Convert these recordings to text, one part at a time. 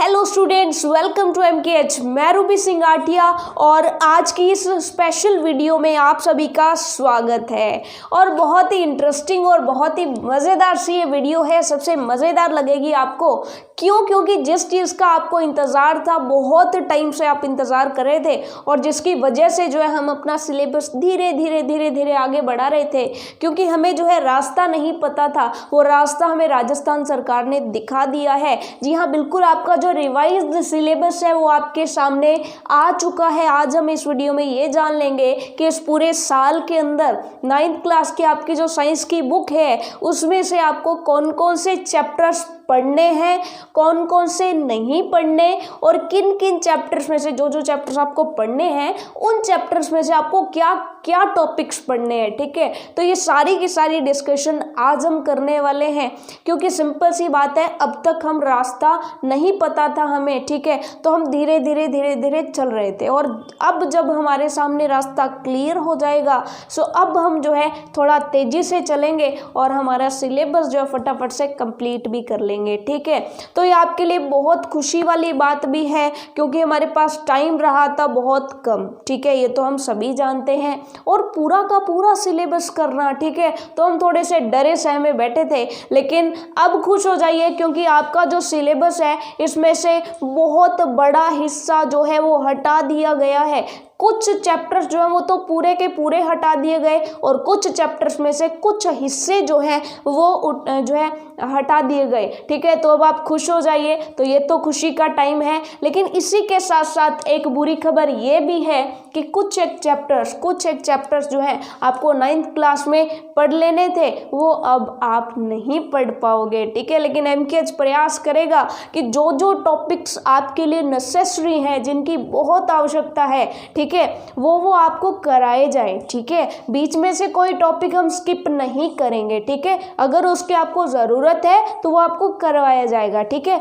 Hello students, welcome to MKH। मैं रूबी सिंह आटिया और आज की इस स्पेशल वीडियो में आप सभी का स्वागत है। और बहुत ही इंटरेस्टिंग और बहुत ही मज़ेदार सी ये वीडियो है। सबसे मज़ेदार लगेगी आपको, क्योंकि जिस चीज़ का आपको इंतज़ार था, बहुत टाइम से आप इंतज़ार कर रहे थे और जिसकी वजह से जो है हम अपना सिलेबस धीरे धीरे आगे बढ़ा रहे थे, क्योंकि हमें जो है रास्ता नहीं पता था। वो रास्ता हमें राजस्थान सरकार ने दिखा दिया है। जी हाँ, बिल्कुल आपका जो रिवाइज्ड सिलेबस है वो आपके सामने आ चुका है। आज हम इस वीडियो में ये जान लेंगे कि इस पूरे साल के अंदर 9th क्लास की आपकी जो साइंस की बुक है उसमें से आपको कौन कौन से चैप्टर्स पढ़ने हैं, कौन कौन से नहीं पढ़ने, और किन किन चैप्टर्स में से जो चैप्टर्स आपको पढ़ने हैं उन चैप्टर्स में से आपको क्या क्या टॉपिक्स पढ़ने हैं। ठीक है, तो ये सारी की सारी डिस्कशन आज हम करने वाले हैं, क्योंकि सिंपल सी बात है, अब तक हम रास्ता नहीं पता था हमें। ठीक है, तो हम धीरे धीरे चल रहे थे और अब जब हमारे सामने रास्ता क्लियर हो जाएगा, सो अब हम जो है थोड़ा तेजी से चलेंगे और हमारा सिलेबस जो है फटाफट से कंप्लीट भी कर लेंगे। ठीक है, तो ये आपके लिए बहुत खुशी वाली बात भी है, क्योंकि हमारे पास टाइम रहा था बहुत कम। ठीक है, ये तो हम सभी जानते हैं, और पूरा का पूरा सिलेबस करना। ठीक है, तो हम थोड़े से डरे सहमे बैठे थे, लेकिन अब खुश हो जाइए, क्योंकि आपका जो सिलेबस है इसमें से बहुत बड़ा हिस्सा जो है वो हटा दिया गया है। कुछ चैप्टर्स जो है वो तो पूरे के पूरे हटा दिए गए और कुछ चैप्टर्स में से कुछ हिस्से जो हैं वो जो है हटा दिए गए। ठीक है, तो अब आप खुश हो जाइए। तो ये तो खुशी का टाइम है, लेकिन इसी के साथ साथ एक बुरी खबर ये भी है कि कुछ एक चैप्टर्स जो है आपको 9th क्लास में पढ़ लेने थे, वो अब आप नहीं पढ़ पाओगे। ठीक है, लेकिन MKH प्रयास करेगा कि जो टॉपिक्स आपके लिए नेसेसरी हैं, जिनकी बहुत आवश्यकता है, ठीक है, वो आपको कराए जाए। ठीक है, बीच में से कोई टॉपिक हम स्किप नहीं करेंगे। ठीक है, अगर उसकी आपको ज़रूरत है तो वो आपको करवाया जाएगा। ठीक है,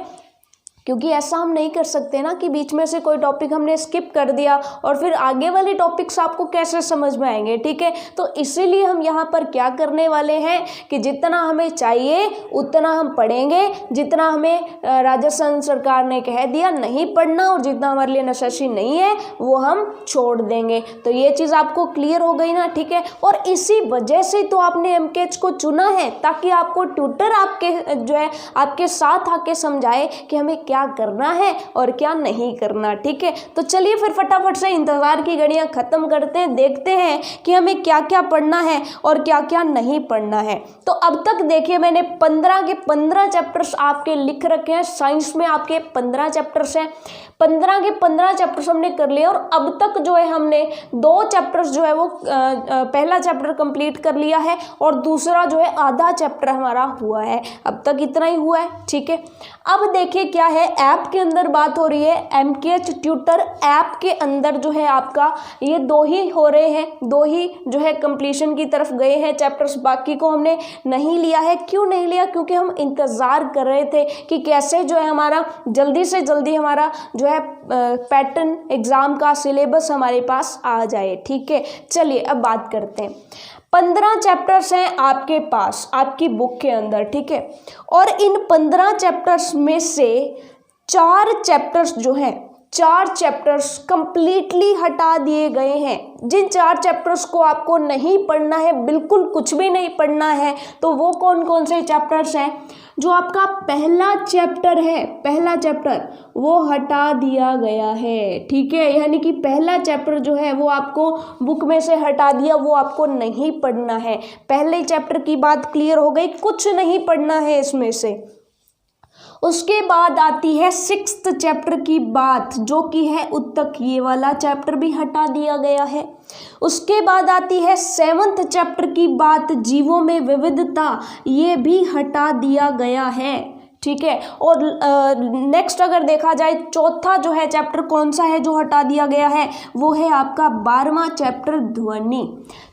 क्योंकि ऐसा हम नहीं कर सकते ना कि बीच में से कोई टॉपिक हमने स्किप कर दिया और फिर आगे वाले टॉपिक्स आपको कैसे समझ में आएंगे। ठीक है, तो इसीलिए हम यहाँ पर क्या करने वाले हैं कि जितना हमें चाहिए उतना हम पढ़ेंगे, जितना हमें राजस्थान सरकार ने कह दिया नहीं पढ़ना और जितना हमारे लिए नेसेसरी नहीं है वो हम छोड़ देंगे। तो ये चीज़ आपको क्लियर हो गई ना। ठीक है, और इसी वजह से तो आपने MKH को चुना है, ताकि आपको ट्यूटर आपके जो है आपके साथ आके समझाए कि हमें क्या करना है और क्या नहीं करना। ठीक है, तो चलिए फिर फटाफट से इंतजार की घड़ियां खत्म करते हैं, देखते हैं कि हमें क्या क्या पढ़ना है और क्या क्या नहीं पढ़ना है। तो अब तक देखिए, मैंने 15 के 15 चैप्टर्स आपके लिख रखे हैं। साइंस में आपके 15 चैप्टर्स हैं, 15 के 15 चैप्टर्स हमने कर लिए और अब तक जो है हमने 2 चैप्टर्स जो है वो पहला चैप्टर कंप्लीट कर लिया है और दूसरा जो है आधा चैप्टर हमारा हुआ है। अब तक इतना ही हुआ है। ठीक है, अब देखिए क्या है, ऐप के अंदर बात हो रही है। MKH ट्यूटर ऐप के अंदर जो है आपका ये 2 ही हो रहे हैं, 2 ही जो है कंप्लीशन की तरफ गए हैं चैप्टर्स। बाकी को हमने नहीं लिया है। क्यों नहीं लिया? क्योंकि हम इंतज़ार कर रहे थे कि कैसे जो है हमारा जल्दी से जल्दी हमारा जो है पैटर्न एग्ज़ाम का सिलेबस हमारे पास आ जाए। ठीक है, चलिए अब बात करते हैं। 15 चैप्टर्स हैं आपके पास आपकी बुक के अंदर। ठीक है, और इन 15 चैप्टर्स में से 4 चैप्टर्स जो हैं, 4 चैप्टर्स कंप्लीटली हटा दिए गए हैं। जिन 4 चैप्टर्स को आपको नहीं पढ़ना है, बिल्कुल कुछ भी नहीं पढ़ना है, तो वो कौन कौन से चैप्टर्स हैं? जो आपका पहला चैप्टर है, पहला चैप्टर वो हटा दिया गया है। ठीक है, यानी कि पहला चैप्टर जो है वो आपको बुक में से हटा दिया, वो आपको नहीं पढ़ना है। पहले चैप्टर की बात क्लियर हो गई, कुछ नहीं पढ़ना है इसमें से। उसके बाद आती है 6th चैप्टर की बात, जो कि है उत्तक, ये वाला चैप्टर भी हटा दिया गया है। उसके बाद आती है 7th चैप्टर की बात, जीवों में विविधता, ये भी हटा दिया गया है। ठीक है, और नेक्स्ट अगर देखा जाए, चौथा जो है चैप्टर कौन सा है जो हटा दिया गया है, वो है आपका 12वां चैप्टर ध्वनि।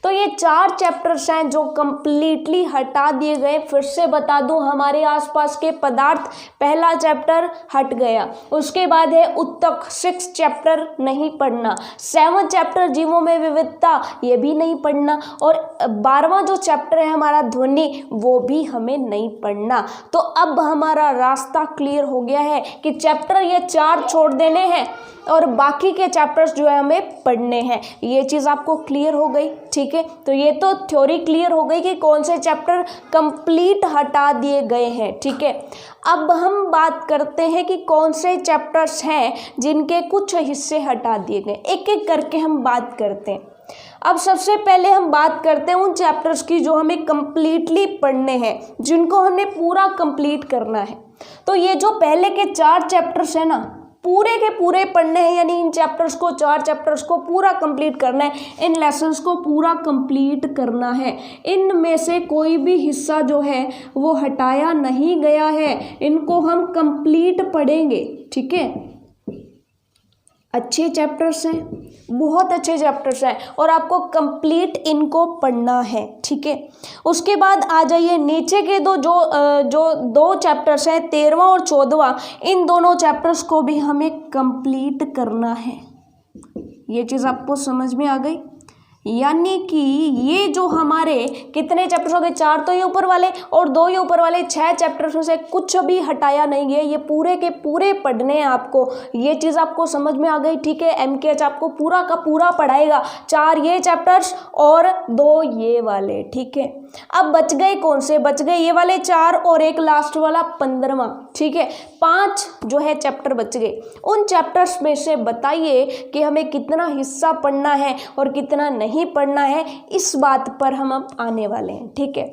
तो ये 4 चैप्टर्स हैं जो कंप्लीटली हटा दिए गए। फिर से बता दूं, हमारे आसपास के पदार्थ पहला चैप्टर हट गया। उसके बाद है उत्तक, 6th चैप्टर नहीं पढ़ना। 7th चैप्टर जीवों में विविधता, ये भी नहीं पढ़ना। और 12वां जो चैप्टर है हमारा ध्वनि, वो भी हमें नहीं पढ़ना। तो अब हमारा हमारा रास्ता क्लियर हो गया है कि चैप्टर ये 4 छोड़ देने हैं और बाकी के चैप्टर्स जो है हमें पढ़ने हैं। ये चीज़ आपको क्लियर हो गई, ठीक है। तो ये तो थ्योरी क्लियर हो गई कि कौन से चैप्टर कंप्लीट हटा दिए गए हैं, ठीक है। अब हम बात करते हैं कि कौन से चैप्टर्स हैं जिनके कुछ हिस्से हटा दिए गए। एक एक करके हम बात करते हैं। अब सबसे पहले हम बात करते हैं उन चैप्टर्स की जो हमें कंप्लीटली पढ़ने हैं, जिनको हमें पूरा कंप्लीट करना है। तो ये जो पहले के 4 चैप्टर्स हैं ना, पूरे के पूरे पढ़ने हैं, यानी इन चैप्टर्स को 4 चैप्टर्स को पूरा कंप्लीट करना है, इन लेसन्स को पूरा कंप्लीट करना है। इनमें से कोई भी हिस्सा जो है वो हटाया नहीं गया है, इनको हम कंप्लीट पढ़ेंगे, ठीक है। अच्छे चैप्टर्स हैं, बहुत अच्छे चैप्टर्स हैं और आपको कंप्लीट इनको पढ़ना है, ठीक है। उसके बाद आ जाइए नीचे के जो 2 चैप्टर्स हैं, 13वां और 14वां, इन दोनों चैप्टर्स को भी हमें कंप्लीट करना है। ये चीज़ आपको समझ में आ गई। यानी कि ये जो हमारे कितने चैप्टर्स हो गए, 4 तो ये ऊपर वाले और 2 ये ऊपर वाले, 6 चैप्टर्स में से कुछ भी हटाया नहीं है, ये पूरे के पूरे पढ़ने हैं आपको। ये चीज़ आपको समझ में आ गई, ठीक है। MKH आपको पूरा का पूरा पढ़ाएगा, 4 ये चैप्टर्स और 2 ये वाले, ठीक है। अब बच गए कौन से, बच गए ये वाले 4 और एक लास्ट वाला 15वां, ठीक है। 5 जो है चैप्टर बच गए। उन चैप्टर्स में से बताइए कि हमें कितना हिस्सा पढ़ना है और कितना नहीं पढ़ना है, इस बात पर हम अब आने वाले हैं, ठीक है।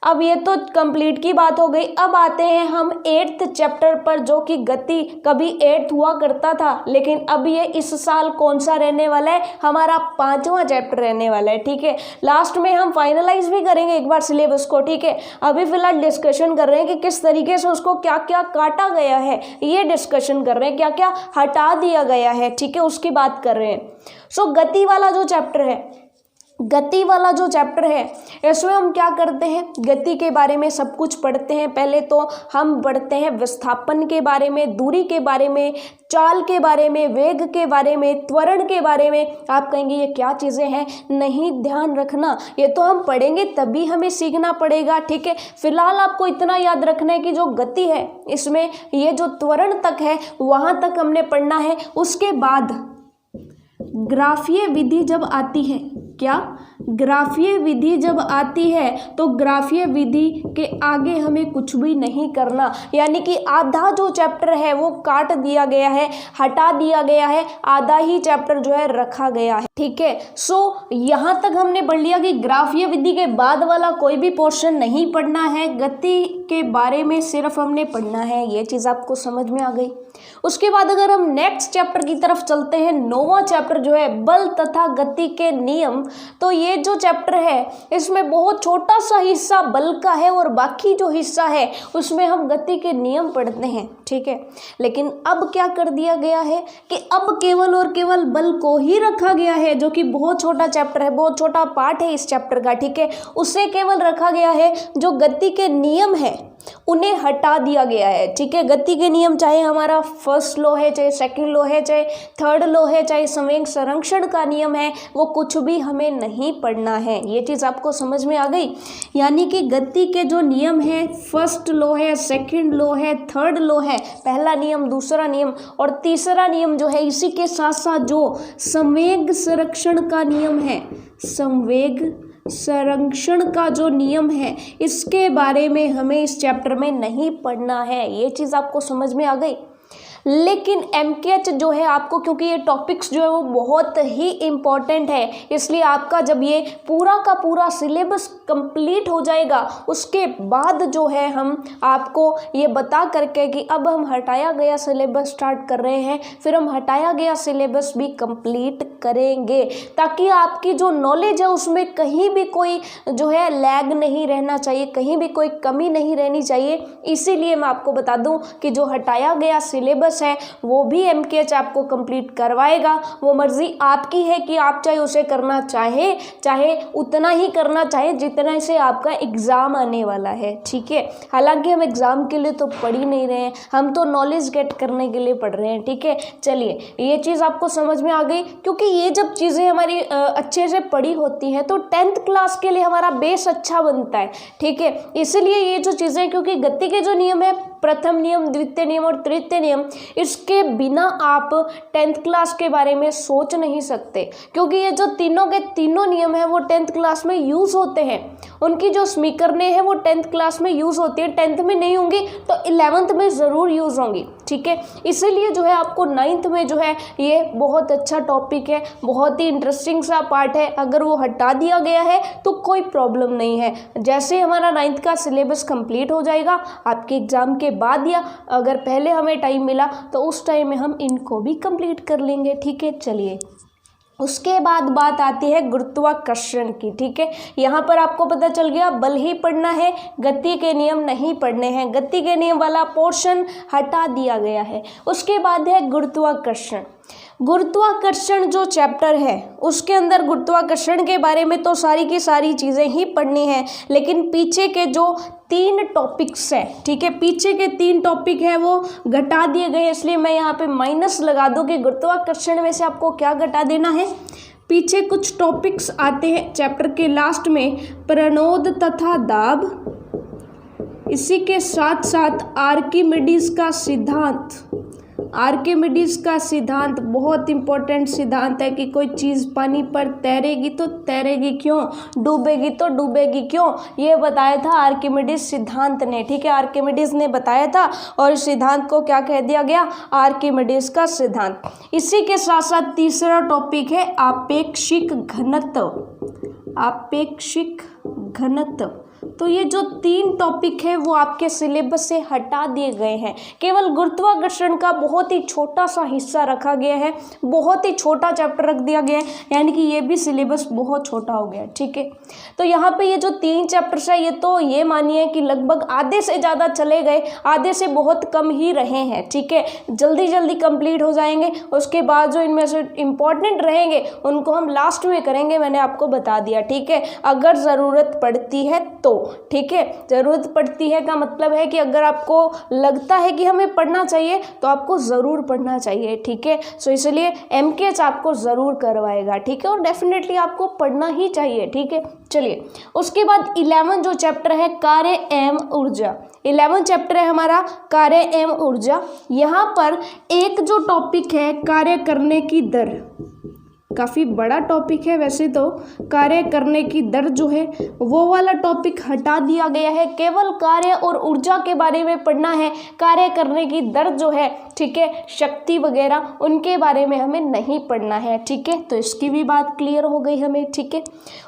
अब ये तो कंप्लीट की बात हो गई। अब आते हैं हम 8th चैप्टर पर, जो कि गति कभी 8th हुआ करता था, लेकिन अब ये इस साल कौन सा रहने वाला है, हमारा 5वां चैप्टर रहने वाला है, ठीक है। लास्ट में हम फाइनलाइज भी करेंगे एक बार सिलेबस को, ठीक है। अभी फिलहाल डिस्कशन कर रहे हैं कि किस तरीके से उसको क्या क्या काटा गया है, ये डिस्कशन कर रहे हैं, क्या क्या हटा दिया गया है, ठीक है, उसकी बात कर रहे हैं। सो गति वाला जो चैप्टर है, गति वाला जो चैप्टर है, इसमें हम क्या करते हैं, गति के बारे में सब कुछ पढ़ते हैं। पहले तो हम पढ़ते हैं विस्थापन के बारे में, दूरी के बारे में, चाल के बारे में, वेग के बारे में, त्वरण के बारे में। आप कहेंगे ये क्या चीज़ें हैं, नहीं, ध्यान रखना, ये तो हम पढ़ेंगे तभी हमें सीखना पड़ेगा, ठीक है। फिलहाल आपको इतना याद रखना है कि जो गति है इसमें ये जो त्वरण तक है वहाँ तक हमने पढ़ना है। उसके बाद ग्राफीय विधि जब आती है, क्या, ग्राफीय विधि जब आती है तो ग्राफीय विधि के आगे हमें कुछ भी नहीं करना, यानी कि आधा जो चैप्टर है वो काट दिया गया है, हटा दिया गया है, आधा ही चैप्टर जो है रखा गया है, ठीक है। सो यहाँ तक हमने पढ़ लिया कि ग्राफीय विधि के बाद वाला कोई भी पोर्शन नहीं पढ़ना है, गति के बारे में सिर्फ हमने पढ़ना है। ये चीज़ आपको समझ में आ गई। उसके बाद अगर हम नेक्स्ट चैप्टर की तरफ चलते हैं, 9वां चैप्टर जो है बल तथा गति के नियम, तो ये जो चैप्टर है इसमें बहुत छोटा सा हिस्सा बल का है और बाकी जो हिस्सा है उसमें हम गति के नियम पढ़ते हैं, ठीक है। लेकिन अब क्या कर दिया गया है कि अब केवल और केवल बल को ही रखा गया है, जो कि बहुत छोटा चैप्टर है, बहुत छोटा पार्ट है इस चैप्टर का, ठीक है। उसे केवल रखा गया है, जो गति के नियम है उन्हें हटा दिया गया है, ठीक है। गति के नियम चाहे हमारा फर्स्ट लॉ है, चाहे सेकंड लॉ है, चाहे थर्ड लॉ है, चाहे संवेग संरक्षण का नियम है, वो कुछ भी हमें नहीं पढ़ना है। ये चीज़ आपको समझ में आ गई। यानी कि गति के जो नियम है, फर्स्ट लॉ है, सेकंड लॉ है, थर्ड लॉ है, पहला नियम, दूसरा नियम और तीसरा नियम जो है, इसी के साथ साथ जो संवेग संरक्षण का नियम है, संवेग संरक्षण का जो नियम है, इसके बारे में हमें इस चैप्टर में नहीं पढ़ना है। ये चीज़ आपको समझ में आ गई। लेकिन MKH जो है आपको, क्योंकि ये टॉपिक्स जो है वो बहुत ही इम्पॉर्टेंट है, इसलिए आपका जब ये पूरा का पूरा सिलेबस कंप्लीट हो जाएगा उसके बाद जो है हम आपको ये बता करके कि अब हम हटाया गया सिलेबस स्टार्ट कर रहे हैं, फिर हम हटाया गया सिलेबस भी कंप्लीट करेंगे, ताकि आपकी जो नॉलेज है उसमें कहीं भी कोई जो है लैग नहीं रहना चाहिए, कहीं भी कोई कमी नहीं रहनी चाहिए। इसीलिए मैं आपको बता दूं कि जो हटाया गया सिलेबस है वो भी MKH आपको कंप्लीट करवाएगा। वो मर्जी आपकी है कि आप चाहे उसे करना चाहे उतना ही करना चाहे जितना से आपका एग्जाम आने वाला है, ठीक है। हालांकि हम एग्जाम के लिए तो पढ़ ही नहीं रहे हैं, हम तो नॉलेज गेट करने के लिए पढ़ रहे हैं, ठीक है। चलिए, ये चीज़ आपको समझ में आ गई, क्योंकि ये जब चीज़ें हमारी अच्छे से पढ़ी होती हैं तो 10th क्लास के लिए हमारा बेस अच्छा बनता है, ठीक है। इसीलिए ये जो चीज़ें, क्योंकि गति के जो नियम है प्रथम नियम, द्वितीय नियम और तृतीय नियम, इसके बिना आप 10th क्लास के बारे में सोच नहीं सकते, क्योंकि ये जो तीनों के तीनों नियम है वो 10th क्लास में यूज़ होते हैं। उनकी जो समीकरणें हैं वो 10th क्लास में यूज़ होती है, 10th में नहीं होंगी तो 11th में ज़रूर यूज़ होंगी, ठीक है। इसीलिए जो है आपको 9th में जो है ये बहुत अच्छा टॉपिक है, बहुत ही इंटरेस्टिंग सा पार्ट है। अगर वो हटा दिया गया है तो कोई प्रॉब्लम नहीं है। जैसे हमारा 9th का सिलेबस कंप्लीट हो जाएगा आपके एग्ज़ाम के बाद, या अगर पहले हमें टाइम मिला तो उस टाइम में हम इनको भी कंप्लीट कर लेंगे, ठीक है। चलिए, उसके बाद बात आती है गुरुत्वाकर्षण की, ठीक है। यहाँ पर आपको पता चल गया बल ही पढ़ना है, गति के नियम नहीं पढ़ने हैं, गति के नियम वाला पोर्शन हटा दिया गया है। उसके बाद है गुरुत्वाकर्षण। गुरुत्वाकर्षण जो चैप्टर है उसके अंदर गुरुत्वाकर्षण के बारे में तो सारी की सारी चीज़ें ही पढ़नी है, लेकिन पीछे के जो 3 टॉपिक्स हैं, ठीक है, पीछे के 3 टॉपिक हैं वो घटा दिए गए, इसलिए मैं यहाँ पे माइनस लगा दूँ कि गुरुत्वाकर्षण में से आपको क्या घटा देना है। पीछे कुछ टॉपिक्स आते हैं चैप्टर के लास्ट में, प्रणोद तथा दाब, इसी के साथ साथ आर्किमिडीज का सिद्धांत। आर्किमिडीज का सिद्धांत बहुत इंपॉर्टेंट सिद्धांत है कि कोई चीज़ पानी पर तैरेगी तो तैरेगी क्यों, डूबेगी तो डूबेगी क्यों, ये बताया था आर्किमिडीज सिद्धांत ने, ठीक है। आर्किमिडीज ने बताया था और इस सिद्धांत को क्या कह दिया गया, आर्किमिडीज का सिद्धांत। इसी के साथ साथ तीसरा टॉपिक है आपेक्षिक घनत्व। आपेक्षिक घनत्व, तो ये जो 3 टॉपिक है वो आपके सिलेबस से हटा दिए गए हैं। केवल गुरुत्वाकर्षण का बहुत ही छोटा सा हिस्सा रखा गया है, बहुत ही छोटा चैप्टर रख दिया गया है, यानी कि ये भी सिलेबस बहुत छोटा हो गया, ठीक है। तो यहाँ पे ये जो 3 चैप्टर्स है ये तो ये मानिए कि लगभग आधे से ज़्यादा चले गए, आधे से बहुत कम ही रहे हैं, ठीक है। जल्दी जल्दी कंप्लीट हो जाएंगे। उसके बाद जो इनमें से इम्पॉर्टेंट रहेंगे उनको हम लास्ट में करेंगे, मैंने आपको बता दिया, ठीक है। अगर ज़रूरत पड़ती है तो, ठीक है। ज़रूरत पड़ती है का मतलब है कि अगर आपको लगता है कि हमें पढ़ना चाहिए तो आपको ज़रूर पढ़ना चाहिए, ठीक है। सो इसलिए MKH आपको ज़रूर करवाएगा, ठीक है, और डेफिनेटली आपको पढ़ना ही चाहिए, ठीक है। चलिए, उसके बाद 11 जो चैप्टर है कार्य एवं ऊर्जा, 11 चैप्टर है हमारा कार्य एवं ऊर्जा। यहाँ पर एक जो टॉपिक है कार्य करने की दर, काफ़ी बड़ा टॉपिक है वैसे तो, कार्य करने की दर जो है वो वाला टॉपिक हटा दिया गया है। केवल कार्य और ऊर्जा के बारे में पढ़ना है, कार्य करने की दर जो है, ठीक है, शक्ति वगैरह उनके बारे में हमें नहीं पढ़ना है, ठीक है। तो इसकी भी बात क्लियर हो गई हमें, ठीक है।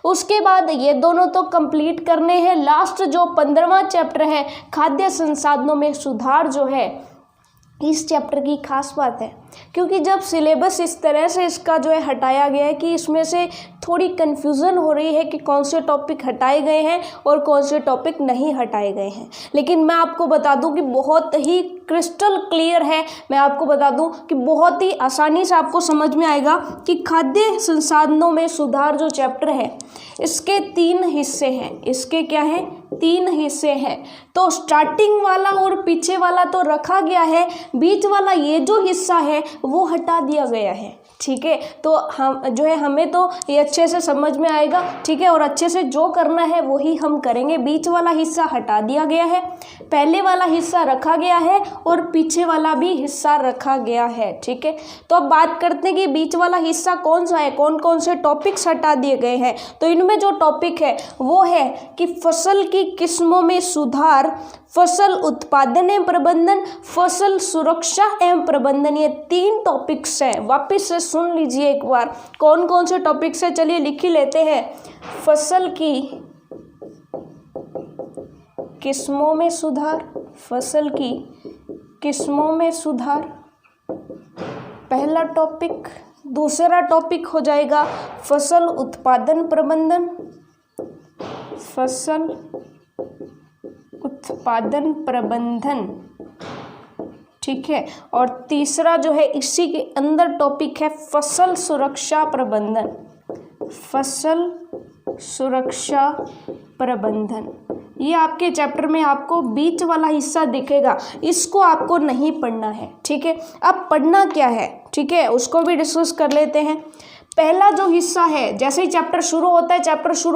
उसके बाद ये दोनों तो कंप्लीट करने हैं। लास्ट जो 15वां चैप्टर है खाद्य संसाधनों में सुधार जो है, इस चैप्टर की खास बात है क्योंकि जब सिलेबस इस तरह से इसका जो है हटाया गया है कि इसमें से थोड़ी कन्फ्यूज़न हो रही है कि कौन से टॉपिक हटाए गए हैं और कौन से टॉपिक नहीं हटाए गए हैं। लेकिन मैं आपको बता दूं कि बहुत ही क्रिस्टल क्लियर है, मैं आपको बता दूं कि बहुत ही आसानी से आपको समझ में आएगा कि खाद्य संसाधनों में सुधार जो चैप्टर है इसके 3 हिस्से हैं। इसके क्या है, 3 हिस्से हैं। तो स्टार्टिंग वाला और पीछे वाला तो रखा गया है, बीच वाला ये जो हिस्सा है वो हटा दिया गया है, ठीक है। तो हम जो है हमें तो ये अच्छे से समझ में आएगा, ठीक है, और अच्छे से जो करना है वही हम करेंगे। बीच वाला हिस्सा हटा दिया गया है, पहले वाला हिस्सा रखा गया है और पीछे वाला भी हिस्सा रखा गया है, ठीक है। तो अब बात करते हैं कि बीच वाला हिस्सा कौन सा है, कौन कौन से टॉपिक्स हटा दिए गए हैं। तो इनमें जो टॉपिक है वो है कि फसल की किस्मों में सुधार, फसल उत्पादन एवं प्रबंधन, फसल सुरक्षा एवं प्रबंधन, ये 3 टॉपिक्स हैं। वापस से सुन लीजिए एक बार कौन कौन से टॉपिक्स हैं, चलिए लिख ही लेते हैं। फसल की किस्मों में सुधार, फसल की किस्मों में सुधार पहला टॉपिक। दूसरा टॉपिक हो जाएगा फसल उत्पादन प्रबंधन, फसल उत्पादन प्रबंधन, ठीक है। और तीसरा जो है इसी के अंदर टॉपिक है फसल सुरक्षा प्रबंधन, फसल सुरक्षा प्रबंधन। ये आपके चैप्टर में आपको बीच वाला हिस्सा दिखेगा, इसको आपको नहीं पढ़ना है, ठीक है। अब पढ़ना क्या है, ठीक है, उसको भी डिस्कस कर लेते हैं। पहला जो हिस्सा है, जैसे ही चैप्टर शुरू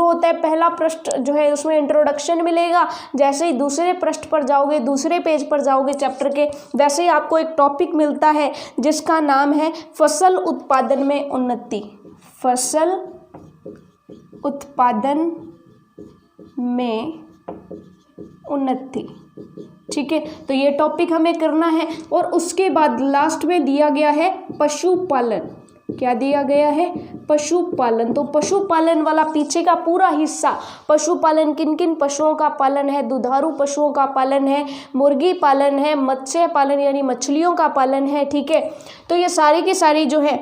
होता है पहला पृष्ठ जो है उसमें इंट्रोडक्शन मिलेगा। जैसे ही दूसरे पृष्ठ पर जाओगे, दूसरे पेज पर जाओगे चैप्टर के, वैसे ही आपको एक टॉपिक मिलता है जिसका नाम है फसल उत्पादन में उन्नति। फसल उत्पादन में उन्नति, ठीक है। तो ये टॉपिक हमें करना है। और उसके बाद लास्ट में दिया गया है पशुपालन। क्या दिया गया है? पशुपालन। तो पशुपालन वाला पीछे का पूरा हिस्सा, पशुपालन किन किन पशुओं का पालन है, दुधारू पशुओं का पालन है, मुर्गी पालन है, मत्स्य पालन यानी मछलियों का पालन है, ठीक है। तो ये सारी की सारी जो है,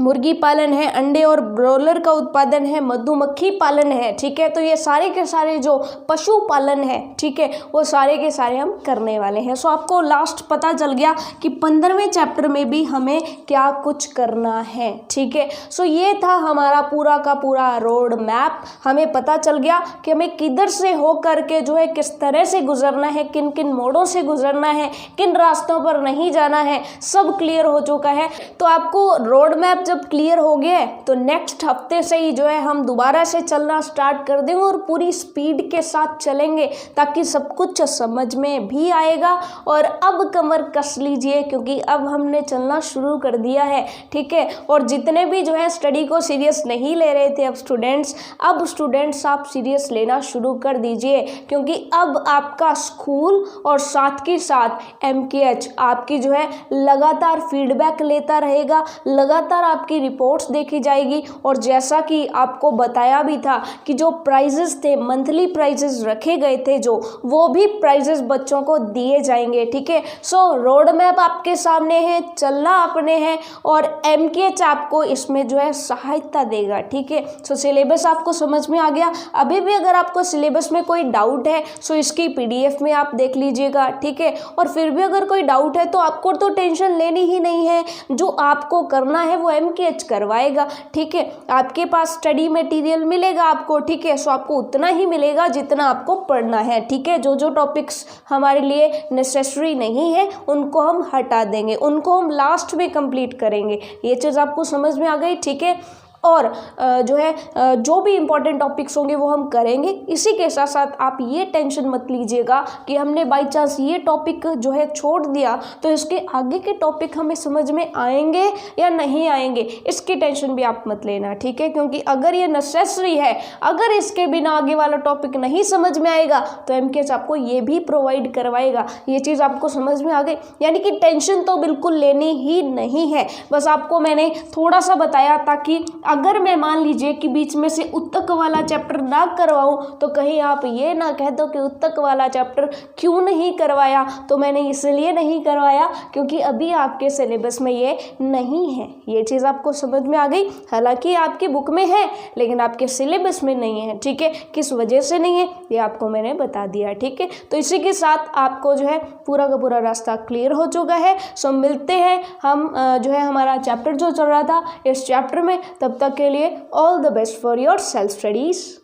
मुर्गी पालन है, अंडे और ब्रॉयलर का उत्पादन है, मधुमक्खी पालन है, ठीक है। तो ये सारे के सारे जो पशु पालन है, ठीक है, वो सारे के सारे हम करने वाले हैं। सो आपको लास्ट पता चल गया कि 15वें चैप्टर में भी हमें क्या कुछ करना है, ठीक है। सो ये था हमारा पूरा का पूरा रोड मैप। हमें पता चल गया कि हमें किधर से हो करके जो है किस तरह से गुजरना है, किन किन मोड़ों से गुजरना है, किन रास्तों पर नहीं जाना है, सब क्लियर हो चुका है। तो आपको रोड मैप जब क्लियर हो गया है तो नेक्स्ट हफ्ते से ही जो है हम दोबारा से चलना स्टार्ट कर देंगे और पूरी स्पीड के साथ चलेंगे ताकि सब कुछ समझ में भी आएगा। और अब कमर कस लीजिए क्योंकि अब हमने चलना शुरू कर दिया है, ठीक है। और जितने भी जो है स्टडी को सीरियस नहीं ले रहे थे अब स्टूडेंट्स आप सीरियस लेना शुरू कर दीजिए क्योंकि अब आपका स्कूल और साथ के साथ MKH आपकी जो है लगातार फीडबैक लेता रहेगा, लगातार आपकी रिपोर्ट्स देखी जाएगी। और जैसा कि आपको बताया भी था कि जो प्राइजेस थे, मंथली प्राइजेस रखे गए थे जो, वो भी प्राइजेस बच्चों को दिए जाएंगे, ठीक है। सो रोड मैप आपके सामने है, चलना अपने हैं और MKH आपको इसमें जो है सहायता देगा, ठीक है। सो सिलेबस आपको समझ में आ गया। अभी भी अगर आपको सिलेबस में कोई डाउट है सो इसकी PDF में आप देख लीजिएगा, ठीक है। और फिर भी अगर कोई डाउट है तो आपको तो टेंशन लेनी ही नहीं है, जो आपको करना है वो MKH करवाएगा, ठीक है। आपके पास स्टडी मटेरियल मिलेगा आपको, ठीक है। सो आपको उतना ही मिलेगा जितना आपको पढ़ना है, ठीक है। जो जो टॉपिक्स हमारे लिए नेसेसरी नहीं है उनको हम हटा देंगे, उनको हम लास्ट में कंप्लीट करेंगे। ये चीज़ आपको समझ में आ गई, ठीक है। और जो है जो भी इम्पोर्टेंट टॉपिक्स होंगे वो हम करेंगे। इसी के साथ साथ आप ये टेंशन मत लीजिएगा कि हमने बाय चांस ये टॉपिक जो है छोड़ दिया तो इसके आगे के टॉपिक हमें समझ में आएंगे या नहीं आएंगे, इसकी टेंशन भी आप मत लेना, ठीक है। क्योंकि अगर ये नेसेसरी है, अगर इसके बिना आगे वाला टॉपिक नहीं समझ में आएगा तो MKH आपको ये भी प्रोवाइड करवाएगा। ये चीज़ आपको समझ में आ गई, यानी कि टेंशन तो बिल्कुल लेनी ही नहीं है। बस आपको मैंने थोड़ा सा बताया ताकि अगर मैं मान लीजिए कि बीच में से उत्तक वाला चैप्टर ना करवाऊं तो कहीं आप ये ना कह दो कि उत्तक वाला चैप्टर क्यों नहीं करवाया। तो मैंने इसलिए नहीं करवाया क्योंकि अभी आपके सिलेबस में ये नहीं है। ये चीज़ आपको समझ में आ गई। हालांकि आपकी बुक में है लेकिन आपके सिलेबस में नहीं है, ठीक है। किस वजह से नहीं है ये आपको मैंने बता दिया, ठीक है। तो इसी के साथ आपको जो है पूरा का पूरा रास्ता क्लियर हो चुका है। सो मिलते हैं हम जो है हमारा चैप्टर जो चल रहा था इस चैप्टर में। तब तक के लिए all the best for your self studies.